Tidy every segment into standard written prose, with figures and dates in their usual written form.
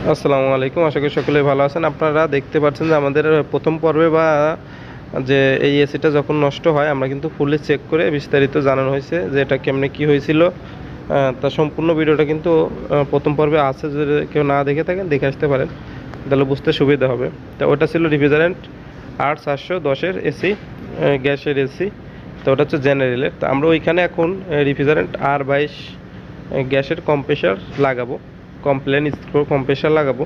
আসসালামু আলাইকুম। আশা করি সকলেই ভালো আছেন। আপনারা দেখতে পাচ্ছেন যে আমাদের প্রথম পর্বে বা যে এই এসিটা যখন নষ্ট হয় আমরা কিন্তু ফুললি চেক করে বিস্তারিত জানানো হয়েছে যে এটা কেমনে কি হয়েছিল। তার সম্পূর্ণ ভিডিওটা কিন্তু প্রথম পর্বে আছে, যদি কেউ না দেখে থাকেন দেখে আসতে পারেন, তাহলে বুঝতে সুবিধা হবে। তো ওটা ছিল রিফ্রিজারেন্ট R410-এর এসি, গ্যাসের এসি। তো ওটা হচ্ছে জেনারেলের। তো আমরা ওইখানে এখন রিফ্রিজারেন্ট R22 গ্যাসের কম্প্রেসার লাগাবো, কমপ্লেন স্ক্রু কম্প্রেসার লাগাবো।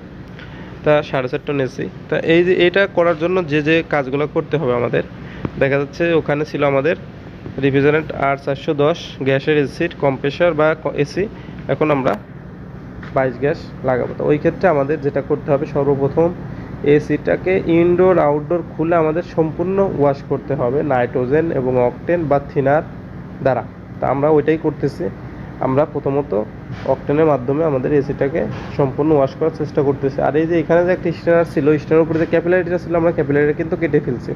তা 4.5 টন এসি। তা এই যে এটা করার জন্য যে কাজগুলো করতে হবে আমাদের, দেখা যাচ্ছে ওখানে ছিল আমাদের রিফ্রিজারেন্ট R410 গ্যাসের এসির কম্প্রেসার বা এসি। এখন আমরা 22 গ্যাস লাগাবো। তো ওই ক্ষেত্রে আমাদের যেটা করতে হবে, সর্বপ্রথম এসিটাকে ইনডোর আউটডোর খুলে আমাদের সম্পূর্ণ ওয়াশ করতে হবে নাইট্রোজেন এবং অকটেন বা থিনার দ্বারা। তা আমরা ওইটাই করতেছি। আমরা প্রথমত অকটেনের মাধ্যমে আমাদের এসিটাকে সম্পূর্ণ ওয়াশ করার চেষ্টা করতেছি। আর এই যে এখানে যে একটা স্ট্যান্ডার ছিল, স্ট্যান্ডার উপরে যে ক্যাপিলারিটা ছিল, আমরা ক্যাপিলারিটা কিন্তু কেটে ফেলছি।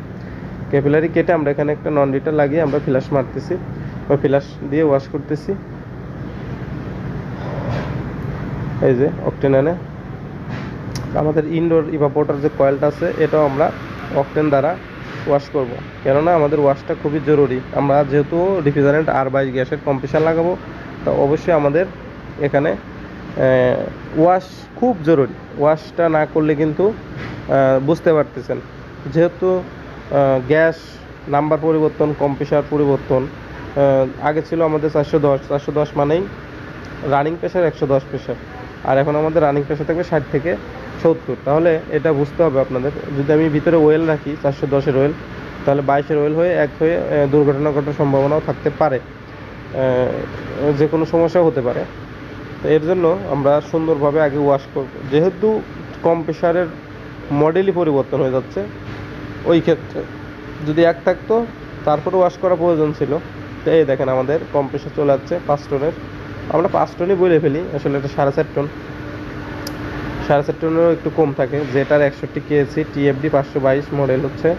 ক্যাপিলারি কেটে আমরা এখানে একটা নন লিটার লাগিয়ে আমরা ফ্ল্যাশ মারতেছি বা ফ্ল্যাশ দিয়ে ওয়াশ করতেছি। এই যে অকটেনে আমাদের ইনডোর ইভাপোরেটর যে কয়েলটা আছে, এটাও আমরা অকটেন দ্বারা ওয়াশ করব, কেননা আমাদের ওয়াশটা খুবই জরুরি। আমরা যেহেতু রিফ্রিজারেন্ট R22 গ্যাসের কম্প্রেসার লাগাবো, তো অবশ্যই আমাদের এখানে ওয়াশ খুব জরুরি। ওয়াশটা না করলে কিন্তু বুঝতে পারতেছেন, যেহেতু গ্যাস নাম্বার পরিবর্তন, কম্প্রেসার পরিবর্তন। আগে ছিল আমাদের 410 মানেই রানিং প্রেশার 110 প্রেশার, আর এখন আমাদের রানিং প্রেশার থাকবে 60 থেকে 70। তাহলে এটা বুঝতে হবে আপনাদের, যদি আমি ভিতরে ওয়েল রাখি 410-এর ওয়েল, তাহলে 22-এর ওয়েল হয়ে এক হয়ে দুর্ঘটনা ঘটার সম্ভাবনাও থাকতে পারে, যে কোনো সমস্যাও হতে পারে। তো এর জন্য আমরা সুন্দরভাবে আগে ওয়াশ করব। যেহেতু কম্প্রেসারের মডেলই পরিবর্তন হয়ে যাচ্ছে, ওই ক্ষেত্রে যদি এক থাকতো তারপরে ওয়াশ করা প্রয়োজন ছিল। তো এই দেখেন আমাদের কম্প্রেসার চলে যাচ্ছে 5 টনের। আমরা 5 টনই বলে ফেলি, আসলে এটা 4.5 টন। 4.5 টনেরও একটু কম থাকে। ZR61 KSC TFD 522 মডেল হচ্ছে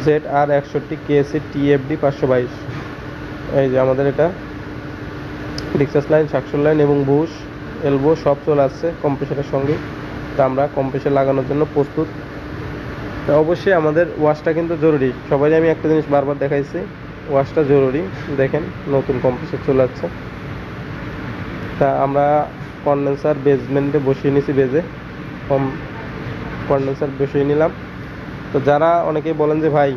ZR61 KSC TFD 522। এই যে আমাদের এটা ডিক্সাস লাইন, সাকশন লাইন এবং বুশ এলবো সব চলে আসছে কম্প্রেসারের সঙ্গে। তো আমরা কম্প্রেসার লাগানোর জন্য প্রস্তুত। তো অবশ্যই আমাদের ওয়াশটা কিন্তু জরুরি। সবাই আমি একটা জিনিস বারবার দেখাইছি, ওয়াশটা জরুরি। দেখেন নতুন কম্প্রেসার চলে আসছে। তা আমরা কন্ডেন্সার বেজমেন্টে বসিয়ে নিয়েছি, বেজে কন্ডেন্সার বসিয়ে নিলাম। তো যারা অনেকেই বলেন যে ভাই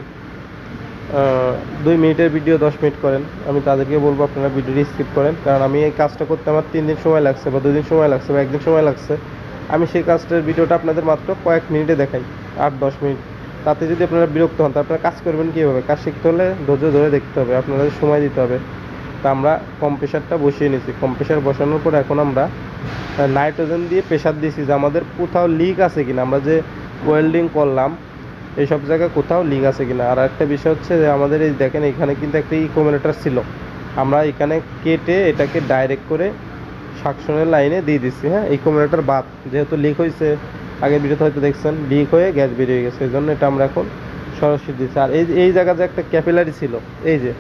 2 মিনিটের ভিডিও 10 মিনিট করেন, আমি তাদেরকে বলবো আপনারা ভিডিওটি স্কিপ করেন। কারণ আমি এই কাজটা করতে আমার 3 দিন সময় লাগছে বা 2 দিন সময় লাগছে বা 1 দিন সময় লাগছে। আমি সেই কাজটার ভিডিওটা আপনাদের মাত্র কয়েক মিনিটে দেখাই, 8-10 মিনিট। তাতে যদি আপনারা বিরক্ত হন, তা আপনারা কাজ করবেন কীভাবে? কাজ শিখতে হলে ধৈর্য ধরে দেখতে হবে, আপনাদের সময় দিতে হবে। তা আমরা কম্প্রেসারটা বসিয়ে নিয়েছি। কম্প্রেসার বসানোর পর এখন আমরা নাইট্রোজেন দিয়ে প্রেশার দিয়েছি যে আমাদের কোথাও লিক আছে কিনা, আমরা যে ওয়েল্ডিং করলাম এইসব জায়গায় কোথাও লিক আছে কিনা। আর একটা বিষয় হচ্ছে যে আমাদের এই দেখেন এখানে কিন্তু একটা ইকোমিটার ছিল, আমরা এখানে কেটে এটাকে ডাইরেক্ট করে সাকশনের লাইনে দিয়ে দিচ্ছি। হ্যাঁ, ইকোমিটার বাদ, যেহেতু লিক হয়েছে, আগের ভিডিওতে হয়তো দেখছেন লিক হয়ে গ্যাস বেরিয়ে গেছে, এই জন্য এটা আমরা এখন সরাসরি দিচ্ছি। আর এই জায়গায় যে একটা ক্যাপিলারি ছিল, এই যে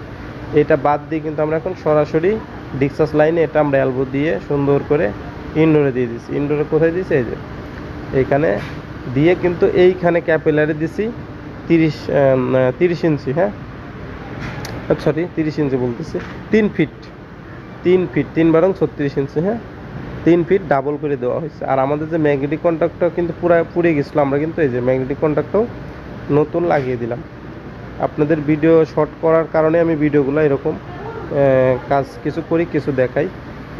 এটা বাদ দিয়ে কিন্তু আমরা এখন সরাসরি ডিক্সাস লাইনে এটা আমরা এলবো দিয়ে সুন্দর করে ইনডোরে দিয়ে দিচ্ছি। ইনডোরে কোথায় দিয়েছি? এই যে এইখানে দিয়ে কিন্তু এইখানে ক্যাপিলারি দিছি 30 ইঞ্চি। হ্যাঁ, সরি 30 ইঞ্চি বলতেছি, 3 ফিট 3 বারং 36 ইঞ্চি। হ্যাঁ, 3 ফিট ডাবল করে দেওয়া হয়েছে। আর আমাদের যে ম্যাগনেটিক কন্ট্যাক্টটা কিন্তু পুরো পুড়ে গেছিলো, আমরা কিন্তু এই যে ম্যাগনেটিক কন্ট্যাক্টটাও নতুন লাগিয়ে দিলাম। আপনাদের ভিডিও শর্ট করার কারণে আমি ভিডিওগুলো এরকম কাজ কিছু করি, কিছু দেখাই,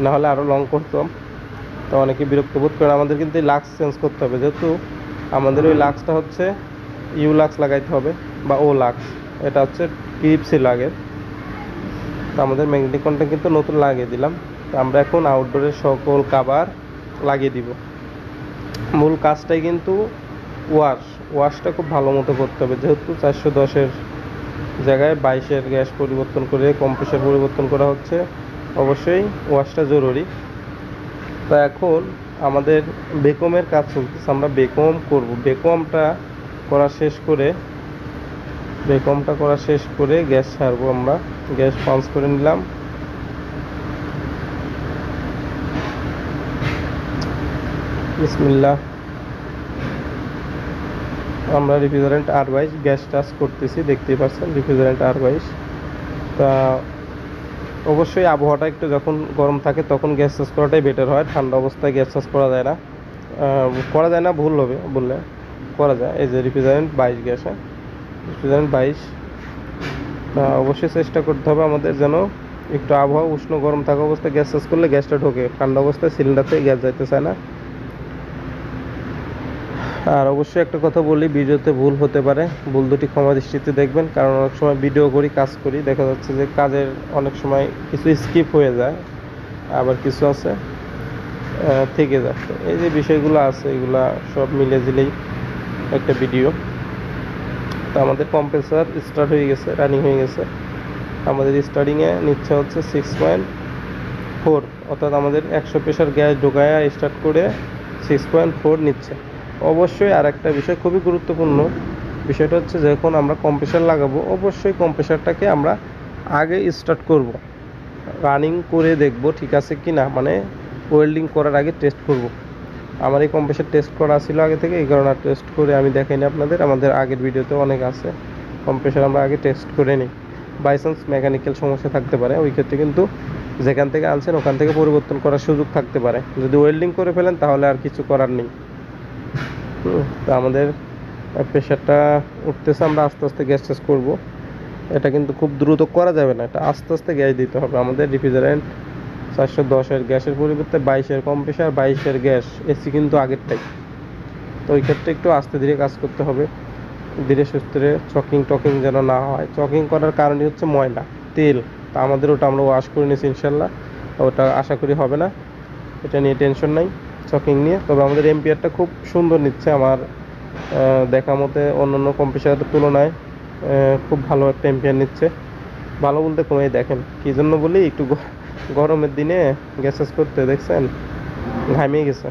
নাহলে আরও লং করতাম। তো অনেকে বিরক্ত বোধ করে। আমাদের কিন্তু এই লাক্স চেঞ্জ করতে হবে, যেহেতু আমাদের ওই লাক্সটা হচ্ছে ইউ লাক্স লাগাইতে হবে বা ও লাক্স, এটা হচ্ছে ক্লিপ ছিল আগের। তো আমাদের ম্যাগনেটিক কন্ট্যাক্ট কিন্তু নতুন লাগিয়ে দিলাম। তো আমরা এখন আউটডোরের সকল কাভার লাগিয়ে দিব। মূল কাজটাই কিন্তু ওয়াশটা খুব ভালো মতো করতে হবে, যেহেতু 410-এর জায়গায় 22-এর গ্যাস পরিবর্তন করে কম্প্রেসার পরিবর্তন করা হচ্ছে, অবশ্যই ওয়াশটা জরুরি। তা এখন আমাদের বেকমের কাজ চলতেছে, আমরা বেকম করব। বেকমটা করা শেষ করে গ্যাস ছাড়বো। আমরা গ্যাস পাঞ্চ করে নিলাম। বিসমিল্লাহ। আমরা রিফ্রিজারেন্ট R22 গ্যাস টাচ করতেছি, দেখতেই পাচ্ছেন রিফ্রিজারেন্ট R22। তা অবশ্যই আবহাওয়াটা একটু যখন গরম থাকে তখন গ্যাস চাষ করাটাই বেটার হয়, ঠান্ডা অবস্থায় গ্যাস চাষ করা যায় না। ভুল হবে বললে, করা যায়। এই যে রিফ্রিজারেন্ট 22 গ্যাস, হ্যাঁ রিফ্রিজারেন্ট 22। অবশ্যই চেষ্টা করতে হবে আমাদের যেন একটু আবহাওয়া উষ্ণ গরম থাকা অবস্থায় গ্যাস চাষ করলে গ্যাসটা ঢোকে, ঠান্ডা অবস্থায় সিলিন্ডার থেকে গ্যাস যাইতে চায় না। আর অবশ্যই একটা কথা বলি, ভিডিওতে ভুল হতে পারে, ভুল দুটি ক্ষমা দৃষ্টিতে দেখবেন। কারণ অনেক সময় ভিডিও করি, কাজ করি, দেখা যাচ্ছে যে কাজের অনেক সময় কিছু স্কিপ হয়ে যায়, আবার কিছু আছে থেকে যায়। এই যে বিষয়গুলো আছে এগুলা সব মিলে দিলেই একটা ভিডিও। তো আমাদের কম্প্রেসার স্টার্ট হয়ে গেছে, রানিং হয়ে গেছে। আমাদের স্টার্টিংয়ে নিচ্ছে হচ্ছে 6.4, অর্থাৎ আমাদের 100 প্রেশার গ্যাস ঢোকায়া স্টার্ট করে 6.4 নিচ্ছে। অবশ্যই আর একটা বিষয় খুবই গুরুত্বপূর্ণ, বিষয়টা হচ্ছে যখন আমরা কম্প্রেসার লাগাবো অবশ্যই কম্প্রেসারটাকে আমরা আগে স্টার্ট করব, রানিং করে দেখব ঠিক আছে কি না, মানে ওয়েল্ডিং করার আগে টেস্ট করব। আমার এই কম্প্রেসার টেস্ট করা ছিল আগে থেকে, এই কারণে টেস্ট করে আমি দেখাইনি আপনাদের, আমাদের আগের ভিডিওতে অনেক আছে কম্প্রেসার আমরা আগে টেস্ট করে নিই। বাই চান্স মেকানিক্যাল সমস্যা থাকতে পারে, ওই ক্ষেত্রে কিন্তু যেখান থেকে আনছেন ওখান থেকে পরিবর্তন করার সুযোগ থাকতে পারে। যদি ওয়েল্ডিং করে ফেলেন তাহলে আর কিছু করার নেই। তো আমাদের প্রেশারটা উঠতেছে, আমরা আস্তে আস্তে গ্যাস টেস্ট করবো। এটা কিন্তু খুব দ্রুত করা যাবে না, এটা আস্তে আস্তে গ্যাস দিতে হবে। আমাদের রিফ্রিজারেন্ট 410-এর গ্যাসের পরিবর্তে 22-এর কম্প্রেসার, 22-এর গ্যাস, এসি কিন্তু আগেরটাই। তো ওই ক্ষেত্রে একটু আস্তে ধীরে কাজ করতে হবে, ধীরে সুস্থে, চকিং যেন না হয়। চকিং করার কারণই হচ্ছে ময়লা, তেল। তা আমাদের ওটা আমরা ওয়াশ করে নিয়েছি ইনশাল্লাহ, ওটা আশা করি হবে না, এটা নিয়ে টেনশন নাই চকিং নিয়ে। তবে আমাদের এম্পিয়ারটা খুব সুন্দর নিচ্ছে, আমার দেখা মতে অন্যান্য কম্প্রেসারের তুলনায় খুব ভালো একটা এম্পিয়ার নিচ্ছে। ভালো বলতে কমে, দেখেন কী জন্য বলি, একটু গরমের দিনে গ্যাস করতে দেখছেন ঘামিয়ে গেছে,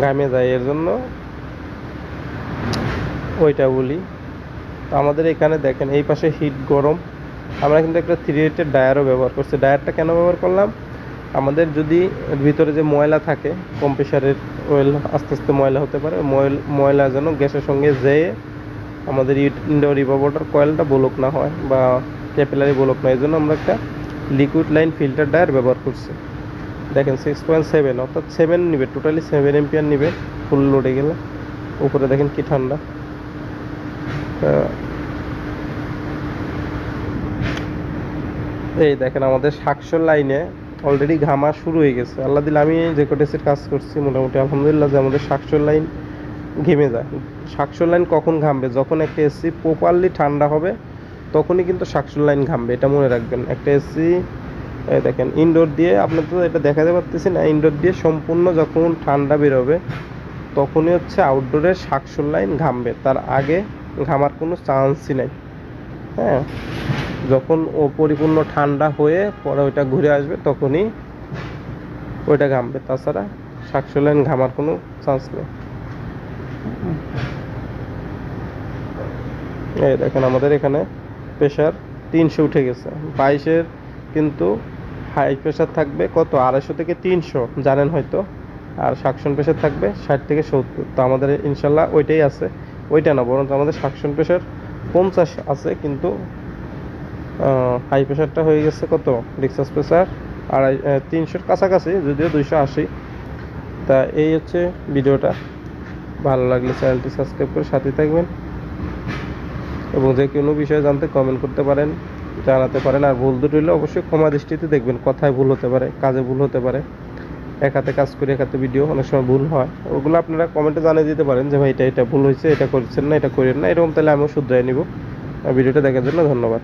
ঘামিয়ে যায়, এর জন্য ওইটা বলি। তো আমাদের এখানে দেখেন এই পাশে হিট গরম, আমরা কিন্তু একটা 3-8-এর ডায়ারও ব্যবহার করছি। ডায়ারটা কেন ব্যবহার করলাম, আমাদের যদি ভিতরে যে ময়লা থাকে কম্প্রেসারের অয়েল আস্তে আস্তে ময়লা হতে পারে, ময়লা যেন গ্যাসের সঙ্গে যেয়ে আমাদের ইনডোর ইভাপোরেটর কয়েলটা ব্লক না হয় বা ক্যাপিলারি ব্লক না, এই জন্য আমরা একটা লিকুইড লাইন ফিল্টার ডায়ার ব্যবহার করছি। দেখেন 6.7, অর্থাৎ 7 নিবে, টোটালি 7 এম্পিয়ার নিবে ফুল লোডে গেলে। উপরে দেখেন কি ঠান্ডা। এই দেখেন আমাদের 700 লাইনে অলরেডি ঘামা শুরু হয়ে গেছে। আল্লাহ দিলে আমি যে কোটেসের কাজ করছি মোটামুটি আলহামদুলিল্লাহ যে আমাদের 700 লাইন ঘেমে যায়। 700 লাইন কখন ঘামবে, যখন একটা এসি প্রপারলি ঠান্ডা হবে তখনই কিন্তু 700 লাইন ঘামবে, এটা মনে রাখবেন। একটা এসি দেখেন ইনডোর দিয়ে, আপনার তো এটা দেখাতে পারতেছি না, ইনডোর দিয়ে সম্পূর্ণ যখন ঠান্ডা বেরোবে তখনই হচ্ছে আউটডোরের 700 লাইন ঘামবে, তার আগে ঘামার কোনো চান্সই নাই। হ্যাঁ, যখন ও পরিপূর্ণ ঠান্ডা হয়ে পরে ওইটা ঘুরে আসবে তখনই ওইটা ঘামবে, তাছাড়া 700 লাইন ঘামার কোনো চান্স নেই। এই দেখেন আমাদের এখানে প্রেশার 300 উঠে গেছে। 22-এর কিন্তু হাই প্রেশার থাকবে কত 250 থেকে 300 জানেন হয়তো, আর সাকশন প্রেশার থাকবে 60 থেকে 70। তো আমাদের ইনশাল্লাহ ওইটাই আছে, ওইটা না বরং আমাদের সাকশন প্রেশার 50 আছে, কিন্তু হাই প্রেশারটা হয়ে গেছে কত ডিসচার্জ প্রেশার 300-এর কাছাকাছি, যদিও 280। তা এই হচ্ছে ভিডিওটা, ভালো লাগলে চ্যানেলটি সাবস্ক্রাইব করে সাথে থাকবেন, এবং যে কোনো বিষয়ে জানতে কমেন্ট করতে পারেন, জানাতে পারেন। আর ভুল দুটো হলে অবশ্যই ক্ষমা দৃষ্টিতে দেখবেন, কথায় ভুল হতে পারে, কাজে ভুল হতে পারে, এক হাতে কাজ করি এক হাতে ভিডিও, অনেক সময় ভুল হয়, ওগুলো আপনারা কমেন্টে জানিয়ে দিতে পারেন যে ভাই এটা ভুল হয়েছে, এটা করছেন না, এটা করেন না, এরকম, তাহলে আমিও শুধরাই নিব। ভিডিওটা দেখার জন্য ধন্যবাদ।